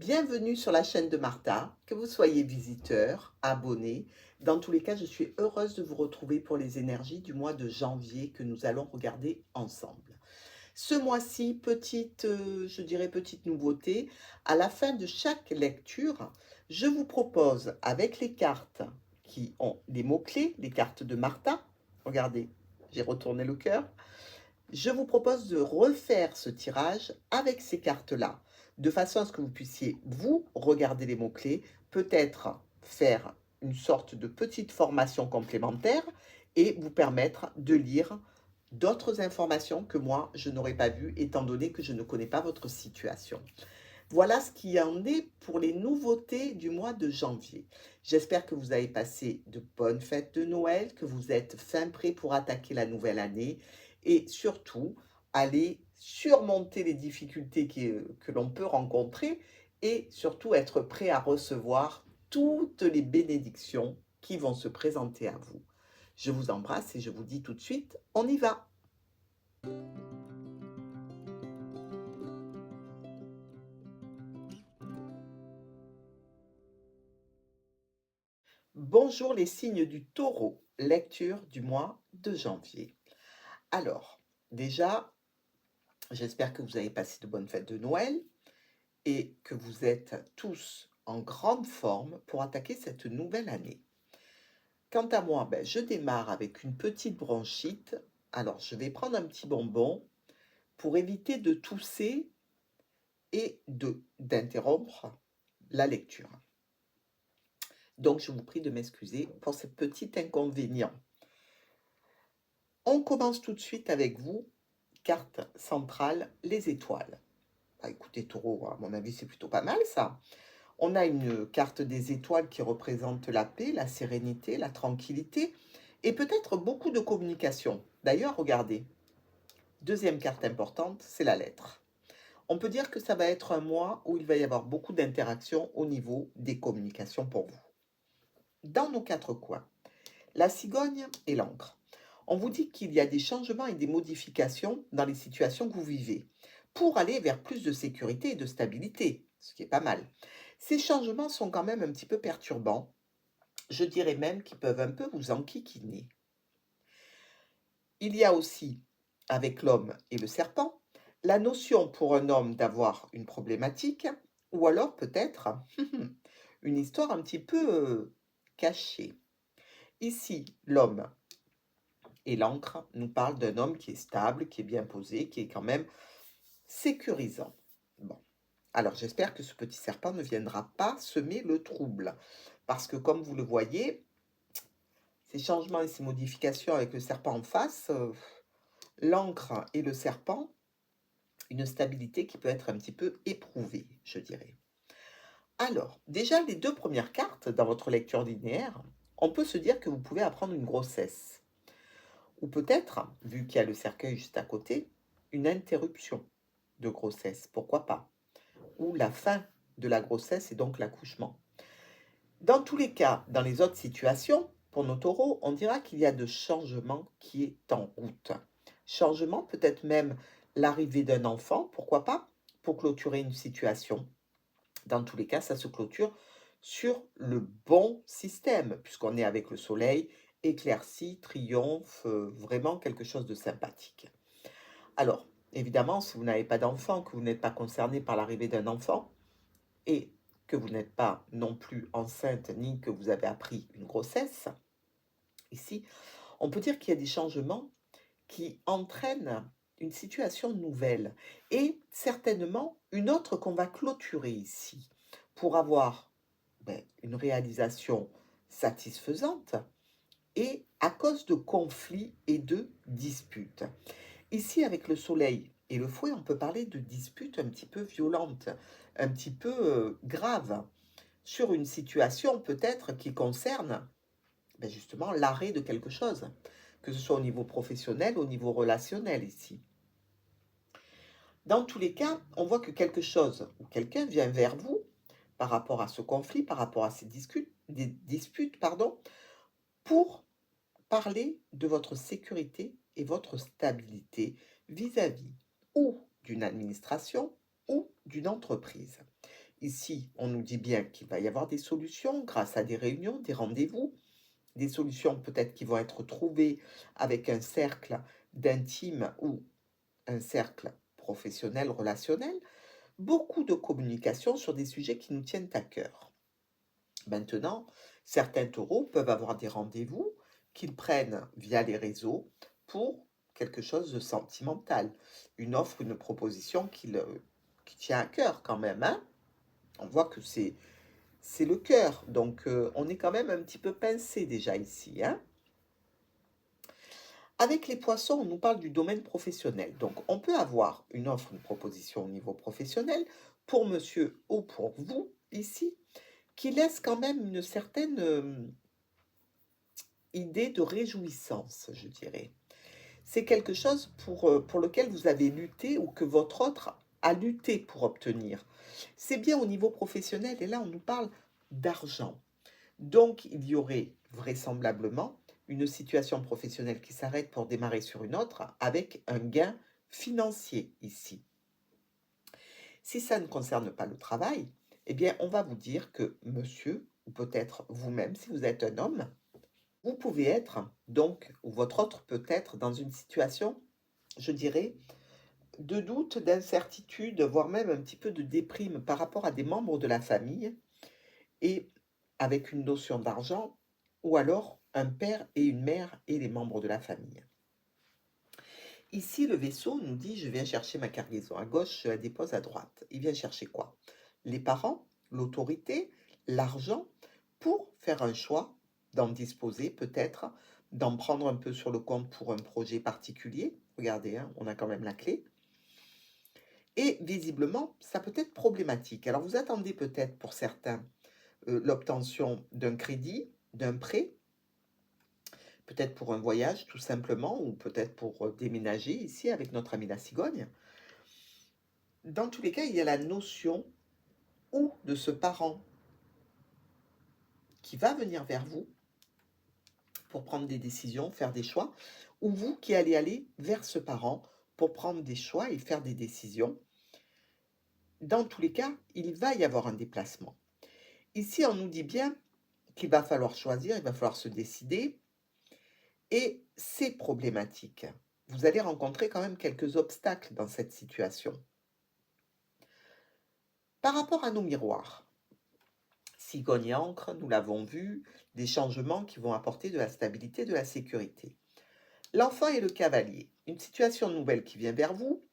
Bienvenue sur la chaîne de Martha, que vous soyez visiteur, abonné. Dans tous les cas, je suis heureuse de vous retrouver pour les énergies du mois de janvier que nous allons regarder ensemble. Ce mois-ci, je dirais petite nouveauté, à la fin de chaque lecture, je vous propose avec les cartes qui ont les mots-clés, les cartes de Martha, regardez, j'ai retourné le cœur, je vous propose de refaire ce tirage avec ces cartes-là, de façon à ce que vous puissiez, vous, regarder les mots-clés, peut-être faire une sorte de petite formation complémentaire et vous permettre de lire d'autres informations que moi, je n'aurais pas vues, étant donné que je ne connais pas votre situation. Voilà ce qui en est pour les nouveautés du mois de janvier. J'espère que vous avez passé de bonnes fêtes de Noël, que vous êtes fin prêt pour attaquer la nouvelle année et surtout, aller surmonter les difficultés que l'on peut rencontrer et surtout être prêt à recevoir toutes les bénédictions qui vont se présenter à vous. Je vous embrasse et je vous dis tout de suite, on y va! Bonjour les signes du taureau, lecture du mois de janvier. Alors, déjà, j'espère que vous avez passé de bonnes fêtes de Noël et que vous êtes tous en grande forme pour attaquer cette nouvelle année. Quant à moi, je démarre avec une petite bronchite. Alors, je vais prendre un petit bonbon pour éviter de tousser et d'interrompre la lecture. Donc, je vous prie de m'excuser pour ce petit inconvénient. On commence tout de suite avec vous, carte centrale, les étoiles. Écoutez, taureau, à mon avis, c'est plutôt pas mal ça. On a une carte des étoiles qui représente la paix, la sérénité, la tranquillité et peut-être beaucoup de communication. D'ailleurs, regardez, deuxième carte importante, c'est la lettre. On peut dire que ça va être un mois où il va y avoir beaucoup d'interactions au niveau des communications pour vous. Dans nos quatre coins, la cigogne et l'encre. On vous dit qu'il y a des changements et des modifications dans les situations que vous vivez pour aller vers plus de sécurité et de stabilité, ce qui est pas mal. Ces changements sont quand même un petit peu perturbants. Je dirais même qu'ils peuvent un peu vous enquiquiner. Il y a aussi, avec l'homme et le serpent, la notion pour un homme d'avoir une problématique ou alors peut-être une histoire un petit peu cachée. Ici, l'homme et l'encre nous parle d'un homme qui est stable, qui est bien posé, qui est quand même sécurisant. Bon, alors j'espère que ce petit serpent ne viendra pas semer le trouble. Parce que comme vous le voyez, ces changements et ces modifications avec le serpent en face, l'encre et le serpent, une stabilité qui peut être un petit peu éprouvée, je dirais. Alors, déjà, les deux premières cartes dans votre lecture linéaire, on peut se dire que vous pouvez apprendre une grossesse. Ou peut-être, vu qu'il y a le cercueil juste à côté, une interruption de grossesse, pourquoi pas. Ou la fin de la grossesse et donc l'accouchement. Dans tous les cas, dans les autres situations, pour nos taureaux, on dira qu'il y a de changement qui est en route. Changement, peut-être même l'arrivée d'un enfant, pourquoi pas, pour clôturer une situation. Dans tous les cas, ça se clôture sur le bon système, puisqu'on est avec le soleil, éclairci, triomphe, vraiment quelque chose de sympathique. Alors, évidemment, si vous n'avez pas d'enfant, que vous n'êtes pas concerné par l'arrivée d'un enfant, et que vous n'êtes pas non plus enceinte, ni que vous avez appris une grossesse, ici, on peut dire qu'il y a des changements qui entraînent une situation nouvelle, et certainement une autre qu'on va clôturer ici, pour avoir une réalisation satisfaisante, et à cause de conflits et de disputes. Ici, avec le soleil et le fouet, on peut parler de disputes un petit peu violentes, un petit peu graves, sur une situation peut-être qui concerne justement l'arrêt de quelque chose, que ce soit au niveau professionnel, au niveau relationnel ici. Dans tous les cas, on voit que quelque chose ou quelqu'un vient vers vous par rapport à ce conflit, par rapport à ces disputes, pour parler de votre sécurité et votre stabilité vis-à-vis ou d'une administration ou d'une entreprise. Ici, on nous dit bien qu'il va y avoir des solutions grâce à des réunions, des rendez-vous, des solutions peut-être qui vont être trouvées avec un cercle d'intimes ou un cercle professionnel, relationnel, beaucoup de communication sur des sujets qui nous tiennent à cœur. Maintenant, certains taureaux peuvent avoir des rendez-vous qu'ils prennent via les réseaux pour quelque chose de sentimental, une offre, une proposition qui tient à cœur quand même, hein. On voit que c'est le cœur, donc on est quand même un petit peu pincé déjà ici, hein. Avec les poissons, on nous parle du domaine professionnel. Donc, on peut avoir une offre, une proposition au niveau professionnel pour monsieur ou pour vous, ici, qui laisse quand même une certaine idée de réjouissance, je dirais. C'est quelque chose pour lequel vous avez lutté ou que votre autre a lutté pour obtenir. C'est bien au niveau professionnel et là, on nous parle d'argent. Donc, il y aurait vraisemblablement une situation professionnelle qui s'arrête pour démarrer sur une autre avec un gain financier ici. Si ça ne concerne pas le travail, eh bien, on va vous dire que monsieur, ou peut-être vous-même, si vous êtes un homme, vous pouvez être, donc, ou votre autre peut être dans une situation, je dirais, de doute, d'incertitude, voire même un petit peu de déprime par rapport à des membres de la famille et avec une notion d'argent, ou alors un père et une mère et les membres de la famille. Ici, le vaisseau nous dit, je viens chercher ma cargaison à gauche, je la dépose à droite. Il vient chercher quoi? Les parents, l'autorité, l'argent, pour faire un choix, d'en disposer peut-être, d'en prendre un peu sur le compte pour un projet particulier. Regardez, hein, on a quand même la clé. Et visiblement, ça peut être problématique. Alors vous attendez peut-être pour certains l'obtention d'un crédit, d'un prêt, peut-être pour un voyage tout simplement, ou peut-être pour déménager ici avec notre amie la cigogne. Dans tous les cas, il y a la notion ou de ce parent qui va venir vers vous pour prendre des décisions, faire des choix, ou vous qui allez aller vers ce parent pour prendre des choix et faire des décisions. Dans tous les cas, il va y avoir un déplacement. Ici, on nous dit bien qu'il va falloir choisir, il va falloir se décider, et c'est problématique. Vous allez rencontrer quand même quelques obstacles dans cette situation. Par rapport à nos miroirs, cigogne et encre, nous l'avons vu, des changements qui vont apporter de la stabilité, de la sécurité. L'enfant et le cavalier, une situation nouvelle qui vient vers vous,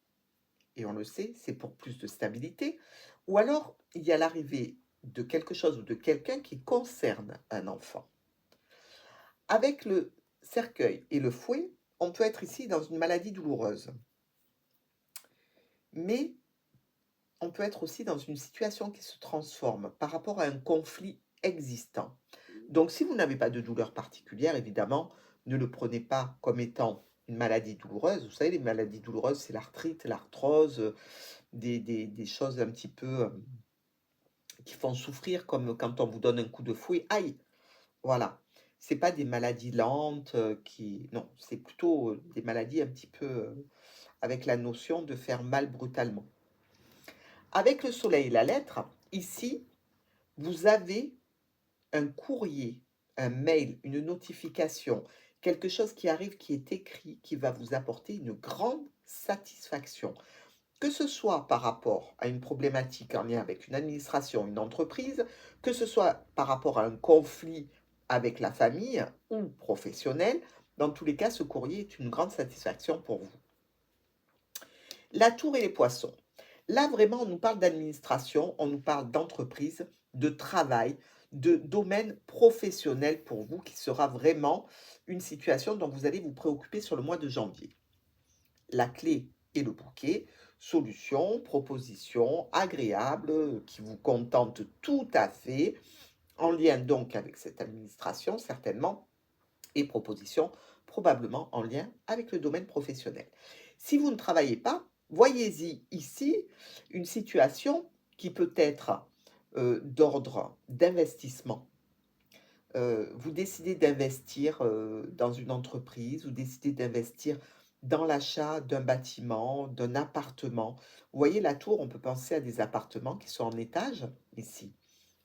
et on le sait, c'est pour plus de stabilité, ou alors il y a l'arrivée de quelque chose ou de quelqu'un qui concerne un enfant. Avec le cercueil et le fouet, on peut être ici dans une maladie douloureuse. Mais on peut être aussi dans une situation qui se transforme par rapport à un conflit existant. Donc si vous n'avez pas de douleur particulière, évidemment, ne le prenez pas comme étant une maladie douloureuse. Vous savez, les maladies douloureuses, c'est l'arthrite, l'arthrose, des choses un petit peu qui font souffrir, comme quand on vous donne un coup de fouet. Aïe! Voilà. C'est pas des maladies lentes qui... Non, c'est plutôt des maladies un petit peu avec la notion de faire mal brutalement. Avec le soleil et la lettre, ici, vous avez un courrier, un mail, une notification, quelque chose qui arrive, qui est écrit, qui va vous apporter une grande satisfaction. Que ce soit par rapport à une problématique en lien avec une administration, une entreprise, que ce soit par rapport à un conflit avec la famille ou professionnel, dans tous les cas, ce courrier est une grande satisfaction pour vous. La tour et les poissons. Là, vraiment, on nous parle d'administration, on nous parle d'entreprise, de travail, de domaine professionnel pour vous, qui sera vraiment une situation dont vous allez vous préoccuper sur le mois de janvier. La clé et le bouquet, solution, proposition agréable, qui vous contente tout à fait, en lien donc avec cette administration, certainement, et proposition probablement en lien avec le domaine professionnel. Si vous ne travaillez pas, voyez-y ici une situation qui peut être d'ordre d'investissement. Vous décidez d'investir dans une entreprise, vous décidez d'investir dans l'achat d'un bâtiment, d'un appartement. Vous voyez, la tour, on peut penser à des appartements qui sont en étage ici.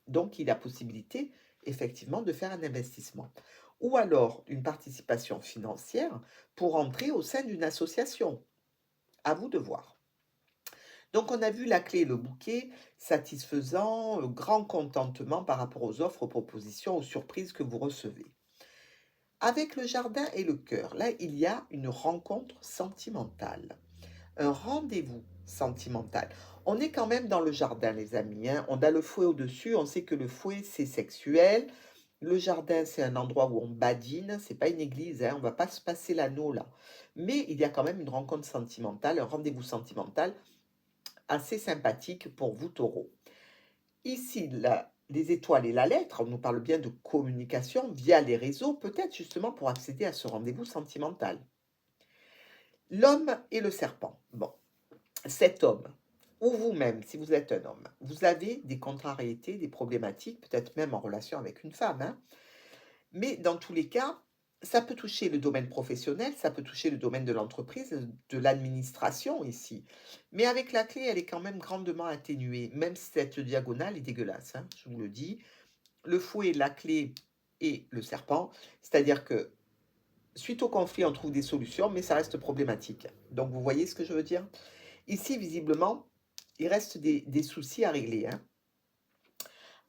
Donc, il y a possibilité, effectivement, de faire un investissement. Ou alors une participation financière pour entrer au sein d'une association. À vous de voir. Donc, on a vu la clé et le bouquet, satisfaisant, grand contentement par rapport aux offres, aux propositions, aux surprises que vous recevez. Avec le jardin et le cœur, là, il y a une rencontre sentimentale, un rendez-vous sentimental. On est quand même dans le jardin, les amis, hein. On a le fouet au-dessus, on sait que le fouet, c'est sexuel. Le jardin, c'est un endroit où on badine, c'est pas une église, hein, on va pas se passer l'anneau là. Mais il y a quand même une rencontre sentimentale, un rendez-vous sentimental assez sympathique pour vous, taureaux. Ici, les étoiles et la lettre, on nous parle bien de communication via les réseaux, peut-être justement pour accéder à ce rendez-vous sentimental. L'homme et le serpent. Bon, cet homme, ou vous-même, si vous êtes un homme, vous avez des contrariétés, des problématiques, peut-être même en relation avec une femme, hein. Mais dans tous les cas, ça peut toucher le domaine professionnel, ça peut toucher le domaine de l'entreprise, de l'administration ici. Mais avec la clé, elle est quand même grandement atténuée, même si cette diagonale est dégueulasse, hein, je vous le dis. Le fouet, la clé et le serpent, c'est-à-dire que suite au conflit, on trouve des solutions, mais ça reste problématique. Donc vous voyez ce que je veux dire? Ici, visiblement, il reste des soucis à régler, hein.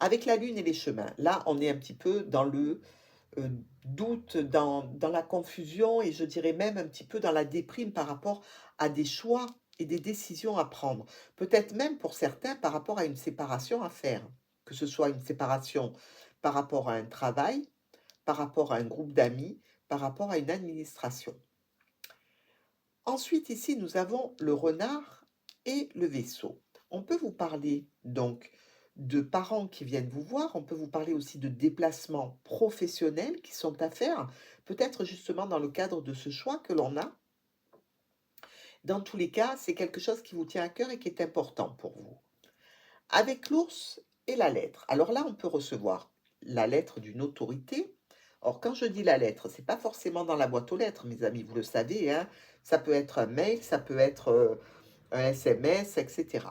Avec la lune et les chemins, là, on est un petit peu dans le doute, dans la confusion et je dirais même un petit peu dans la déprime par rapport à des choix et des décisions à prendre. Peut-être même pour certains par rapport à une séparation à faire, que ce soit une séparation par rapport à un travail, par rapport à un groupe d'amis, par rapport à une administration. Ensuite, ici, nous avons le renard et le vaisseau. On peut vous parler donc de parents qui viennent vous voir, on peut vous parler aussi de déplacements professionnels qui sont à faire, peut-être justement dans le cadre de ce choix que l'on a. Dans tous les cas, c'est quelque chose qui vous tient à cœur et qui est important pour vous. Avec l'ours et la lettre. Alors là, on peut recevoir la lettre d'une autorité. Or, quand je dis la lettre, c'est pas forcément dans la boîte aux lettres, mes amis, vous le savez, hein. Ça peut être un mail, ça peut être un SMS, etc.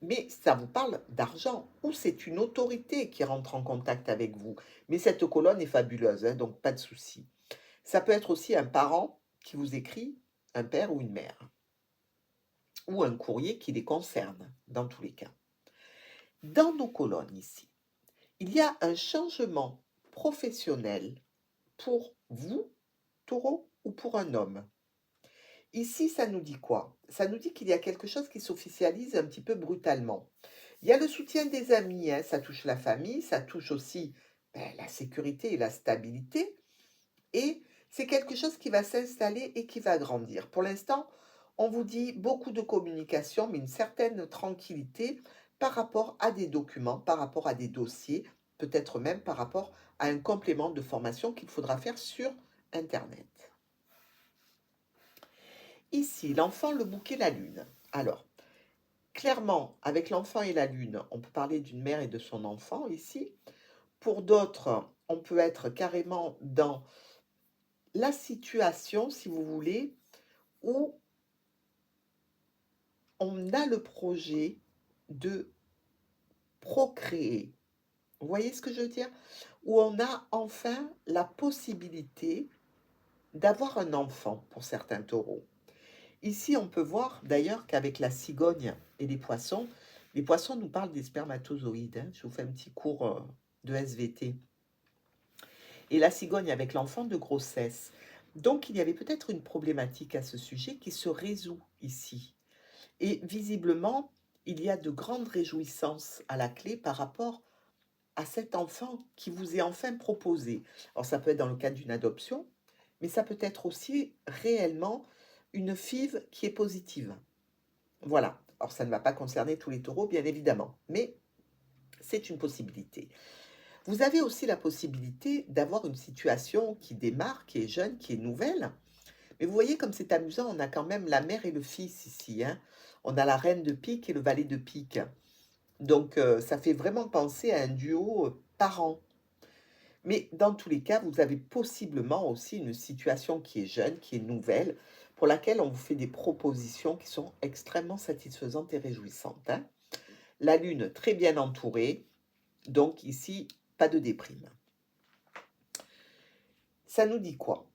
Mais ça vous parle d'argent, ou c'est une autorité qui rentre en contact avec vous. Mais cette colonne est fabuleuse, hein, donc pas de souci. Ça peut être aussi un parent qui vous écrit, un père ou une mère, ou un courrier qui les concerne, dans tous les cas. Dans nos colonnes ici, il y a un changement professionnel pour vous, taureau, ou pour un homme. Ici, ça nous dit quoi? Ça nous dit qu'il y a quelque chose qui s'officialise un petit peu brutalement. Il y a le soutien des amis, hein, ça touche la famille, ça touche aussi la sécurité et la stabilité. Et c'est quelque chose qui va s'installer et qui va grandir. Pour l'instant, on vous dit beaucoup de communication, mais une certaine tranquillité par rapport à des documents, par rapport à des dossiers, peut-être même par rapport à un complément de formation qu'il faudra faire sur Internet. Ici, l'enfant, le bouquet, la lune. Alors, clairement, avec l'enfant et la lune, on peut parler d'une mère et de son enfant ici. Pour d'autres, on peut être carrément dans la situation, si vous voulez, où on a le projet de procréer. Vous voyez ce que je veux dire? Où on a enfin la possibilité d'avoir un enfant pour certains taureaux. Ici, on peut voir d'ailleurs qu'avec la cigogne et les poissons nous parlent des spermatozoïdes, hein. Je vous fais un petit cours de SVT. Et la cigogne avec l'enfant de grossesse. Donc, il y avait peut-être une problématique à ce sujet qui se résout ici. Et visiblement, il y a de grandes réjouissances à la clé par rapport à cet enfant qui vous est enfin proposé. Alors, ça peut être dans le cadre d'une adoption, mais ça peut être aussi réellement une FIV qui est positive. Voilà. Alors, ça ne va pas concerner tous les taureaux, bien évidemment, mais c'est une possibilité. Vous avez aussi la possibilité d'avoir une situation qui démarre, qui est jeune, qui est nouvelle. Mais vous voyez comme c'est amusant, on a quand même la mère et le fils ici, hein. On a la reine de pique et le valet de pique. Donc, ça fait vraiment penser à un duo parent. Mais dans tous les cas, vous avez possiblement aussi une situation qui est jeune, qui est nouvelle, pour laquelle on vous fait des propositions qui sont extrêmement satisfaisantes et réjouissantes, hein. La lune très bien entourée, donc ici, pas de déprime. Ça nous dit quoi?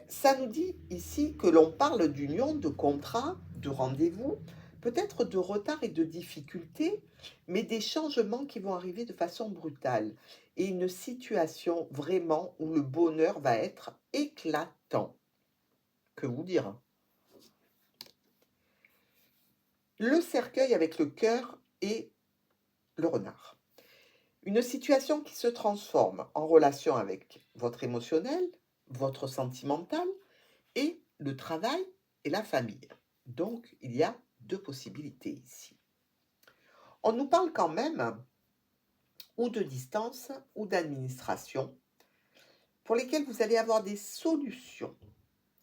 Ça nous dit ici que l'on parle d'union, de contrat, de rendez-vous, peut-être de retard et de difficultés, mais des changements qui vont arriver de façon brutale et une situation vraiment où le bonheur va être éclatant. Que vous dire? Le cercueil avec le cœur et le renard. Une situation qui se transforme en relation avec votre émotionnel, votre sentimental et le travail et la famille. Donc, il y a deux possibilités ici. On nous parle quand même ou de distance ou d'administration pour lesquelles vous allez avoir des solutions.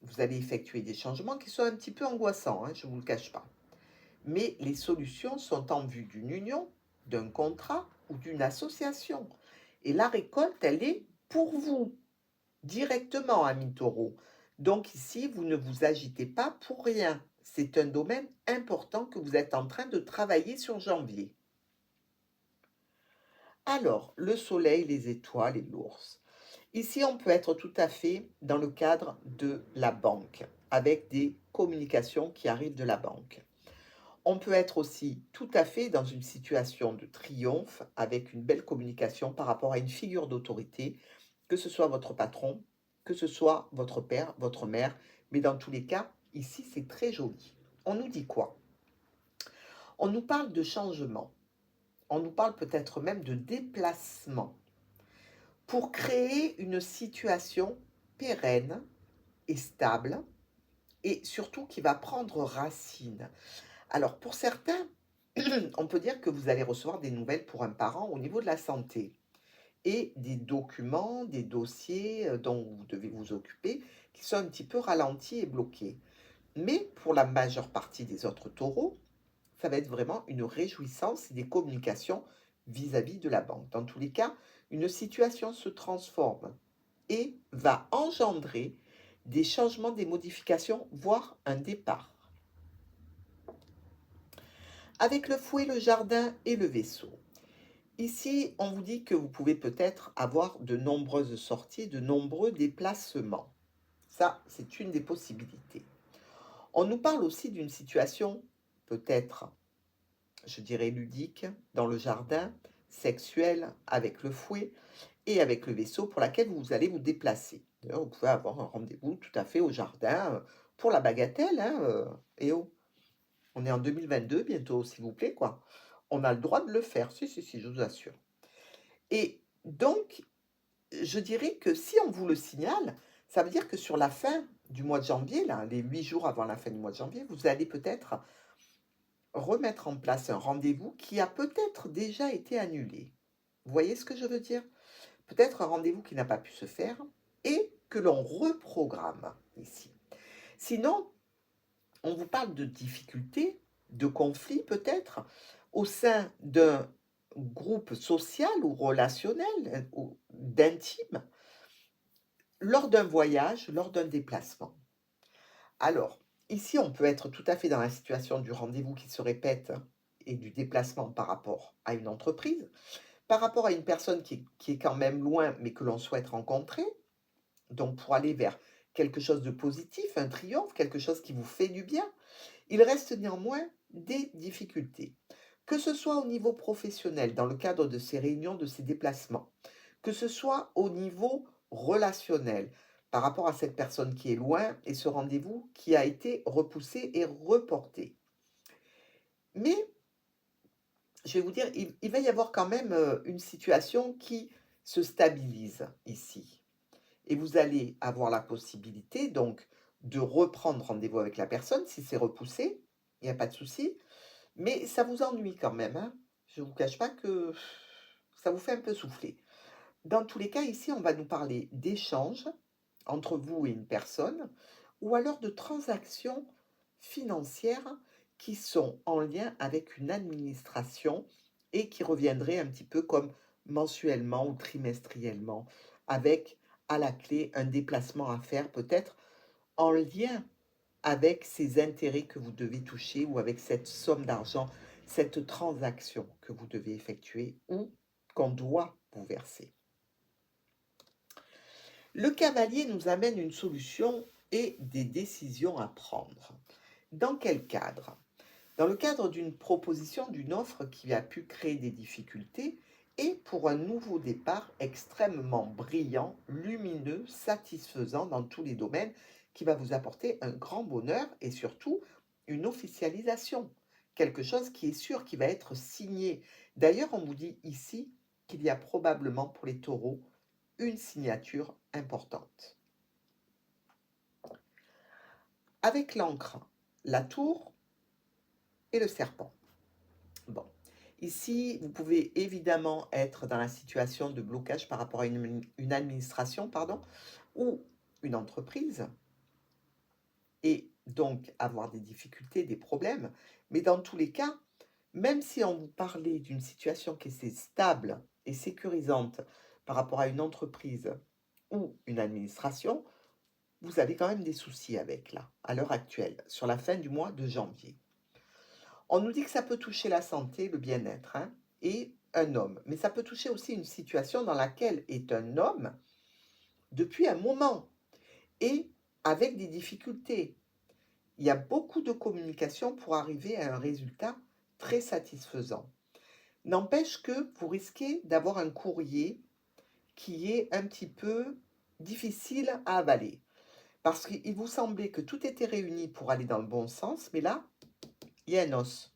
Vous allez effectuer des changements qui sont un petit peu angoissants, hein, je ne vous le cache pas. Mais les solutions sont en vue d'une union, d'un contrat ou d'une association. Et la récolte, elle est pour vous, directement, ami taureau. Donc ici, vous ne vous agitez pas pour rien. C'est un domaine important que vous êtes en train de travailler sur janvier. Alors, le soleil, les étoiles et l'ours. Ici, on peut être tout à fait dans le cadre de la banque, avec des communications qui arrivent de la banque. On peut être aussi tout à fait dans une situation de triomphe, avec une belle communication par rapport à une figure d'autorité, que ce soit votre patron, que ce soit votre père, votre mère, mais dans tous les cas, ici, c'est très joli. On nous dit quoi? On nous parle de changement. On nous parle peut-être même de déplacement pour créer une situation pérenne et stable et surtout qui va prendre racine. Alors pour certains, on peut dire que vous allez recevoir des nouvelles pour un parent au niveau de la santé et des documents, des dossiers dont vous devez vous occuper qui sont un petit peu ralentis et bloqués. Mais pour la majeure partie des autres taureaux, ça va être vraiment une réjouissance et des communications vis-à-vis de la banque. Dans tous les cas, une situation se transforme et va engendrer des changements, des modifications, voire un départ. Avec le fouet, le jardin et le vaisseau. Ici, on vous dit que vous pouvez peut-être avoir de nombreuses sorties, de nombreux déplacements. Ça, c'est une des possibilités. On nous parle aussi d'une situation peut-être, je dirais, ludique dans le jardin, sexuelle avec le fouet et avec le vaisseau pour laquelle vous allez vous déplacer. D'ailleurs, vous pouvez avoir un rendez-vous tout à fait au jardin pour la bagatelle, hein, et oh, on est en 2022 bientôt, s'il vous plaît, quoi. On a le droit de le faire, si, je vous assure. Et donc, je dirais que si on vous le signale, ça veut dire que sur la fin du mois de janvier, là, les 8 jours avant la fin du mois de janvier, vous allez peut-être remettre en place un rendez-vous qui a peut-être déjà été annulé. Vous voyez ce que je veux dire? Peut-être un rendez-vous qui n'a pas pu se faire et que l'on reprogramme ici. Sinon, on vous parle de difficultés, de conflits peut-être, au sein d'un groupe social ou relationnel, ou d'intime, lors d'un voyage, lors d'un déplacement. Alors, ici, on peut être tout à fait dans la situation du rendez-vous qui se répète et du déplacement par rapport à une entreprise, par rapport à une personne qui est quand même loin, mais que l'on souhaite rencontrer, donc pour aller vers quelque chose de positif, un triomphe, quelque chose qui vous fait du bien. Il reste néanmoins des difficultés, que ce soit au niveau professionnel, dans le cadre de ces réunions, de ces déplacements, que ce soit au niveau relationnel, par rapport à cette personne qui est loin et ce rendez-vous qui a été repoussé et reporté. Mais je vais vous dire, il va y avoir quand même une situation qui se stabilise ici. Et vous allez avoir la possibilité donc de reprendre rendez-vous avec la personne si c'est repoussé, il n'y a pas de souci. Mais ça vous ennuie quand même, hein. Je ne vous cache pas que ça vous fait un peu souffler. Dans tous les cas, ici, on va nous parler d'échanges entre vous et une personne, ou alors de transactions financières qui sont en lien avec une administration et qui reviendraient un petit peu comme mensuellement ou trimestriellement. avec à la clé un déplacement à faire peut-être en lien avec ces intérêts que vous devez toucher ou avec cette somme d'argent, cette transaction que vous devez effectuer ou qu'on doit vous verser. Le cavalier nous amène une solution et des décisions à prendre. Dans quel cadre? Dans le cadre d'une proposition, d'une offre qui a pu créer des difficultés et pour un nouveau départ extrêmement brillant, lumineux, satisfaisant dans tous les domaines, qui va vous apporter un grand bonheur et surtout une officialisation. Quelque chose qui est sûr, qui va être signé. D'ailleurs, on vous dit ici qu'il y a probablement pour les taureaux une signature importante. Avec l'encre, la tour et le serpent. Bon, ici, vous pouvez évidemment être dans la situation de blocage par rapport à une administration, pardon, ou une entreprise, et donc avoir des difficultés, des problèmes. Mais dans tous les cas, même si on vous parlait d'une situation qui est stable et sécurisante par rapport à une entreprise ou une administration, vous avez quand même des soucis avec là, à l'heure actuelle, sur la fin du mois de janvier. On nous dit que ça peut toucher la santé, le bien-être, hein, et un homme. Mais ça peut toucher aussi une situation dans laquelle est un homme depuis un moment et avec des difficultés. Il y a beaucoup de communication pour arriver à un résultat très satisfaisant. N'empêche que vous risquez d'avoir un courrier qui est un petit peu difficile à avaler. Parce qu'il vous semblait que tout était réuni pour aller dans le bon sens, mais là, il y a un os.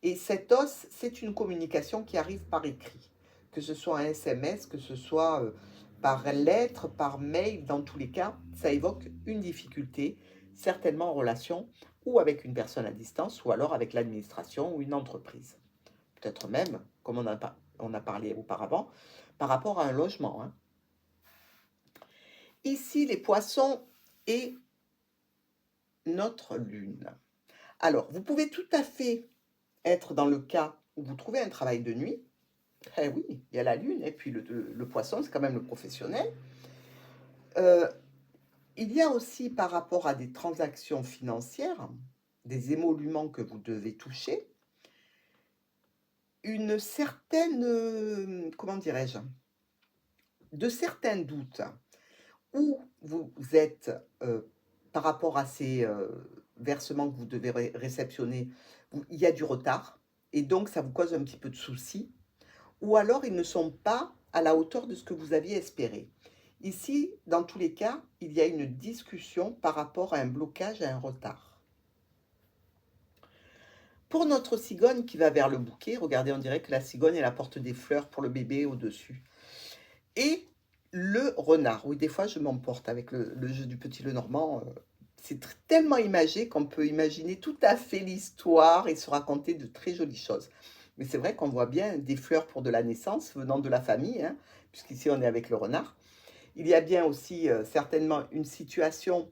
Et cet os, c'est une communication qui arrive par écrit, que ce soit un SMS, que ce soit par lettre, par mail, dans tous les cas, ça évoque une difficulté, certainement en relation ou avec une personne à distance, ou alors avec l'administration ou une entreprise. Peut-être même, comme on a parlé auparavant, par rapport à un logement, hein. Ici, les poissons et notre lune. Alors, vous pouvez tout à fait être dans le cas où vous trouvez un travail de nuit. Eh oui, il y a la lune et puis le poisson, c'est quand même le professionnel. Il y a aussi par rapport à des transactions financières, des émoluments que vous devez toucher, une certaine, comment dirais-je, de certains doutes où vous êtes par rapport à ces versements que vous devez réceptionner, il y a du retard et donc ça vous cause un petit peu de soucis, ou alors ils ne sont pas à la hauteur de ce que vous aviez espéré. Ici, dans tous les cas, il y a une discussion par rapport à un blocage, à un retard. Pour notre cigogne qui va vers le bouquet, regardez, on dirait que la cigogne, elle apporte des fleurs pour le bébé au-dessus. Et le renard, oui, des fois je m'emporte avec le jeu du petit Lenormand. C'est tellement imagé qu'on peut imaginer tout à fait l'histoire et se raconter de très jolies choses. Mais c'est vrai qu'on voit bien des fleurs pour de la naissance venant de la famille, hein, puisqu'ici on est avec le renard. Il y a bien aussi certainement une situation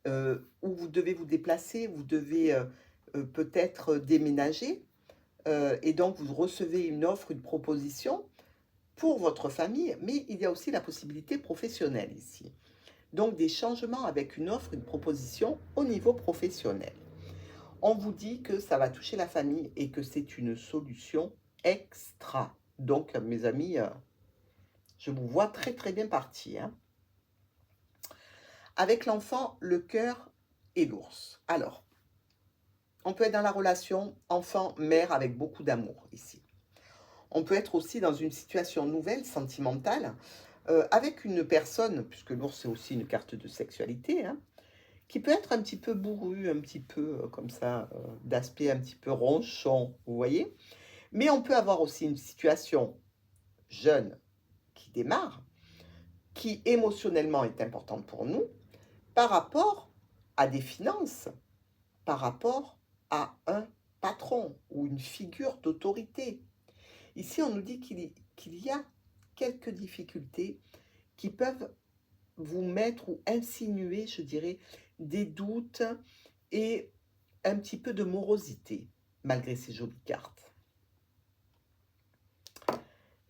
où vous devez vous déplacer, vous devez peut-être déménager, et donc vous recevez une offre, une proposition pour votre famille, mais il y a aussi la possibilité professionnelle ici. Donc des changements avec une offre, une proposition au niveau professionnel. On vous dit que ça va toucher la famille et que c'est une solution extra. Donc mes amis, je vous vois très très bien parti, hein. Avec l'enfant, le cœur et l'ours. Alors, on peut être dans la relation enfant-mère avec beaucoup d'amour ici. On peut être aussi dans une situation nouvelle, sentimentale, avec une personne, puisque l'ours c'est aussi une carte de sexualité, hein, qui peut être un petit peu bourru, un petit peu comme ça, d'aspect un petit peu ronchon, vous voyez. Mais on peut avoir aussi une situation jeune qui démarre, qui émotionnellement est importante pour nous, par rapport à des finances, par rapport à un patron ou une figure d'autorité. Ici, on nous dit qu'il y a quelques difficultés qui peuvent vous mettre ou insinuer, je dirais, des doutes et un petit peu de morosité, malgré ces jolies cartes.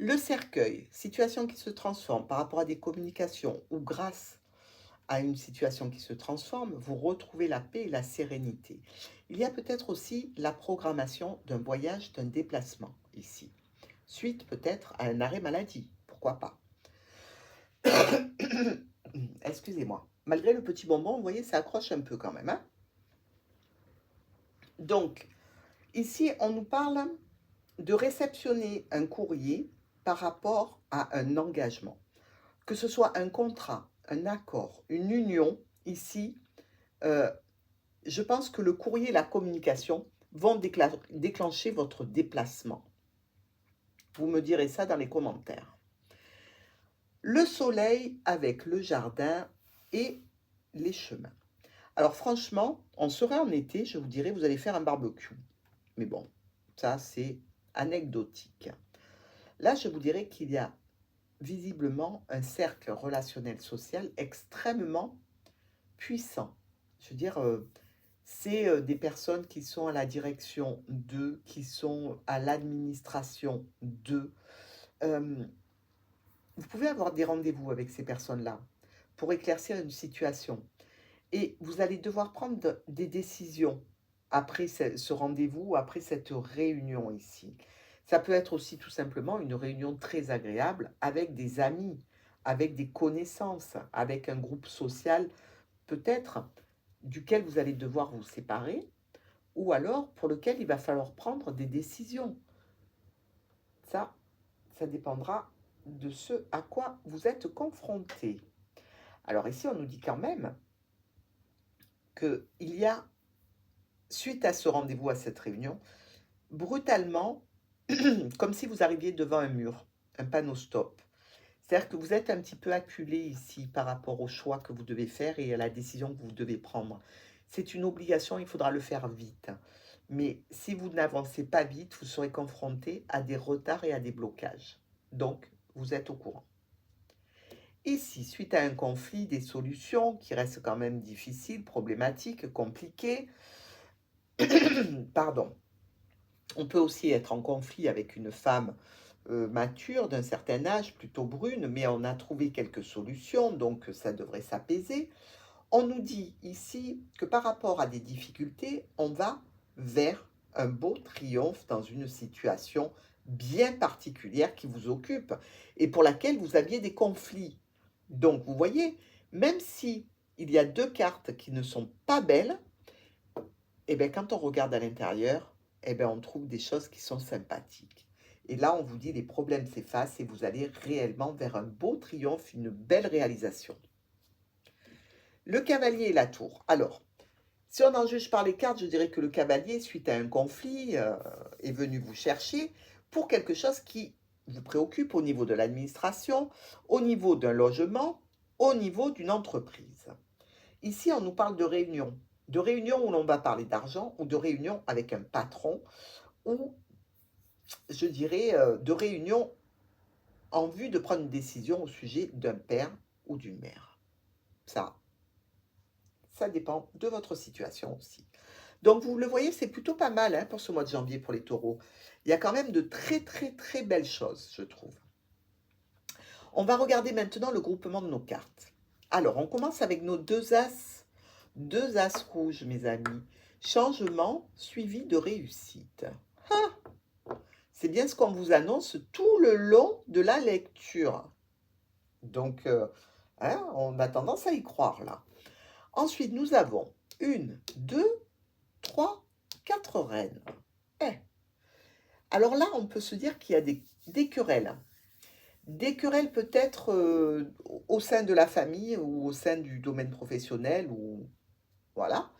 Le cercueil, situation qui se transforme par rapport à des communications ou grâce à une situation qui se transforme, vous retrouvez la paix et la sérénité. Il y a peut-être aussi la programmation d'un voyage, d'un déplacement ici. Suite peut-être à un arrêt maladie, pourquoi pas. Excusez-moi. Malgré le petit bonbon, vous voyez, ça accroche un peu quand même, hein. Donc, ici, on nous parle de réceptionner un courrier par rapport à un engagement. Que ce soit un contrat, un accord, une union, ici, je pense que le courrier et la communication vont déclencher votre déplacement. Vous me direz ça dans les commentaires. Le soleil avec le jardin et les chemins. Alors franchement, on serait en été, je vous dirais, vous allez faire un barbecue. Mais bon, ça c'est anecdotique. Là, je vous dirais qu'il y a visiblement un cercle relationnel social extrêmement puissant. Je veux dire, c'est des personnes qui sont à la direction d'eux, qui sont à l'administration d'eux. Vous pouvez avoir des rendez-vous avec ces personnes-là pour éclaircir une situation. Et vous allez devoir prendre des décisions après ce rendez-vous, après cette réunion ici. Ça peut être aussi tout simplement une réunion très agréable avec des amis, avec des connaissances, avec un groupe social peut-être duquel vous allez devoir vous séparer, ou alors pour lequel il va falloir prendre des décisions. Ça dépendra de ce à quoi vous êtes confronté. Alors ici, on nous dit quand même qu'il y a, suite à ce rendez-vous, à cette réunion, brutalement, comme si vous arriviez devant un mur, un panneau stop. C'est-à-dire que vous êtes un petit peu acculé ici par rapport au choix que vous devez faire et à la décision que vous devez prendre. C'est une obligation, il faudra le faire vite. Mais si vous n'avancez pas vite, vous serez confronté à des retards et à des blocages. Donc, vous êtes au courant. Ici, suite à un conflit, des solutions qui restent quand même difficiles, problématiques, compliquées. Pardon. On peut aussi être en conflit avec une femme mature, d'un certain âge, plutôt brune, mais on a trouvé quelques solutions, donc ça devrait s'apaiser. On nous dit ici que par rapport à des difficultés, on va vers un beau triomphe dans une situation bien particulière qui vous occupe et pour laquelle vous aviez des conflits. Donc vous voyez, même si il y a deux cartes qui ne sont pas belles, et bien quand on regarde à l'intérieur, et bien on trouve des choses qui sont sympathiques. Et là, on vous dit les problèmes s'effacent et vous allez réellement vers un beau triomphe, une belle réalisation. Le cavalier et la tour. Alors, si on en juge par les cartes, je dirais que le cavalier, suite à un conflit, est venu vous chercher pour quelque chose qui vous préoccupe au niveau de l'administration, au niveau d'un logement, au niveau d'une entreprise. Ici, on nous parle de réunions où l'on va parler d'argent ou de réunions avec un patron ou, je dirais, de réunions en vue de prendre une décision au sujet d'un père ou d'une mère. Ça dépend de votre situation aussi. Donc, vous le voyez, c'est plutôt pas mal hein, pour ce mois de janvier pour les taureaux. Il y a quand même de très, très, très belles choses, je trouve. On va regarder maintenant le groupement de nos cartes. Alors, on commence avec nos deux as rouges, mes amis. Changement suivi de réussite. Ah, c'est bien ce qu'on vous annonce tout le long de la lecture. Donc, hein, on a tendance à y croire là. Ensuite, nous avons 1, 2, 3, 4 reines. Alors là, on peut se dire qu'il y a des querelles. Des querelles peut-être au sein de la famille ou au sein du domaine professionnel, ou voilà.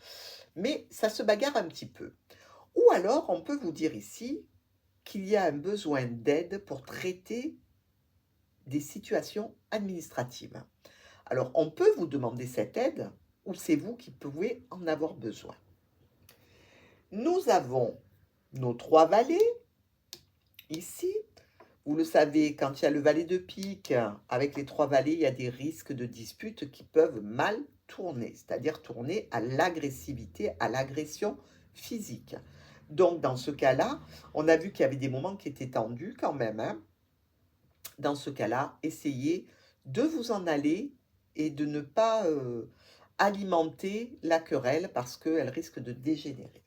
Mais ça se bagarre un petit peu. Ou alors, on peut vous dire ici qu'il y a un besoin d'aide pour traiter des situations administratives. Alors, on peut vous demander cette aide ou c'est vous qui pouvez en avoir besoin. Nous avons nos 3 valets. Ici, vous le savez, quand il y a le valet de pique, avec les 3 valets, il y a des risques de disputes qui peuvent mal tourner, c'est-à-dire tourner à l'agressivité, à l'agression physique. Donc, dans ce cas-là, on a vu qu'il y avait des moments qui étaient tendus quand même, hein. Dans ce cas-là, essayez de vous en aller et de ne pas alimenter la querelle parce qu'elle risque de dégénérer.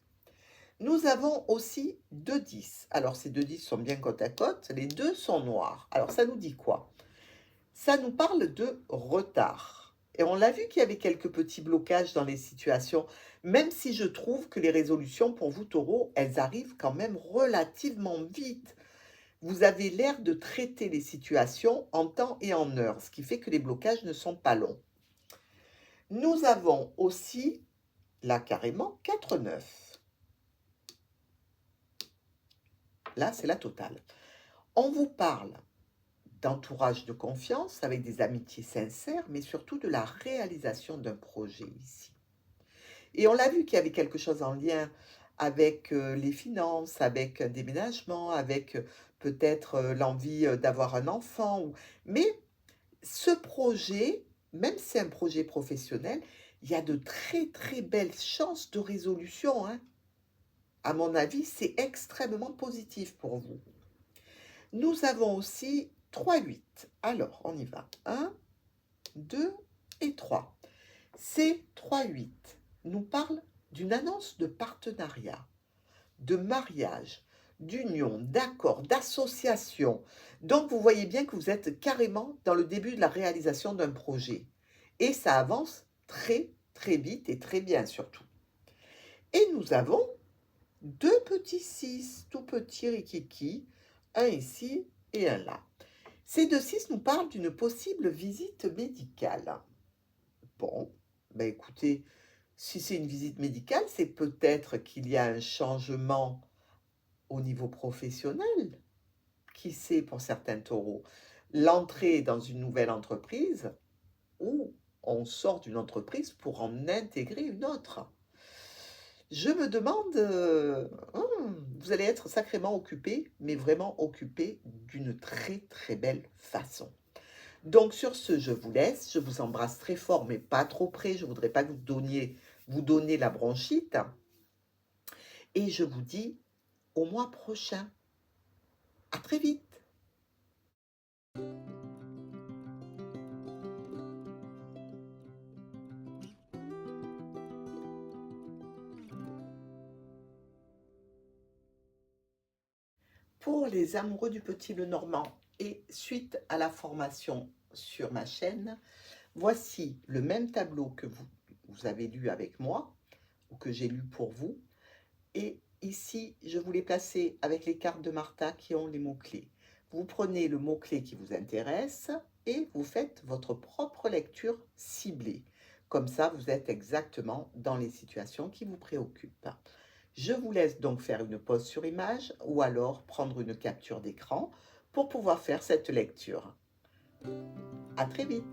Nous avons aussi 2 10. Alors ces 2 10 sont bien côte à côte, les deux sont noirs. Alors ça nous dit quoi? Ça nous parle de retard. Et on l'a vu qu'il y avait quelques petits blocages dans les situations, même si je trouve que les résolutions pour vous, taureaux, elles arrivent quand même relativement vite. Vous avez l'air de traiter les situations en temps et en heure, ce qui fait que les blocages ne sont pas longs. Nous avons aussi, là carrément, 4 9. Là, c'est la totale. On vous parle d'entourage de confiance avec des amitiés sincères, mais surtout de la réalisation d'un projet ici. Et on l'a vu qu'il y avait quelque chose en lien avec les finances, avec un déménagement, avec peut-être l'envie d'avoir un enfant. Mais ce projet, même si c'est un projet professionnel, il y a de très très belles chances de résolution, hein. À mon avis, c'est extrêmement positif pour vous. Nous avons aussi 3 8. Alors, on y va. 1, 2 et 3. Ces 3 8 nous parlent d'une annonce de partenariat, de mariage, d'union, d'accord, d'association. Donc, vous voyez bien que vous êtes carrément dans le début de la réalisation d'un projet. Et ça avance très, très vite et très bien surtout. Et nous avons 2 petits 6, tout petits rikiki, un ici et un là. Ces 2 6 nous parlent d'une possible visite médicale. Bon, ben écoutez, si c'est une visite médicale, c'est peut-être qu'il y a un changement au niveau professionnel. Qui sait pour certains taureaux? L'entrée dans une nouvelle entreprise ou on sort d'une entreprise pour en intégrer une autre. Je me demande, vous allez être sacrément occupé, mais vraiment occupé d'une très très belle façon. Donc sur ce, je vous laisse, je vous embrasse très fort, mais pas trop près, je ne voudrais pas que vous donniez la bronchite. Et je vous dis au mois prochain. À très vite. Pour les amoureux du petit Lenormand et suite à la formation sur ma chaîne, voici le même tableau que vous avez lu avec moi ou que j'ai lu pour vous. Et ici, je vous l'ai placé avec les cartes de Martha qui ont les mots-clés. Vous prenez le mot-clé qui vous intéresse et vous faites votre propre lecture ciblée. Comme ça, vous êtes exactement dans les situations qui vous préoccupent. Je vous laisse donc faire une pause sur image ou alors prendre une capture d'écran pour pouvoir faire cette lecture. À très vite.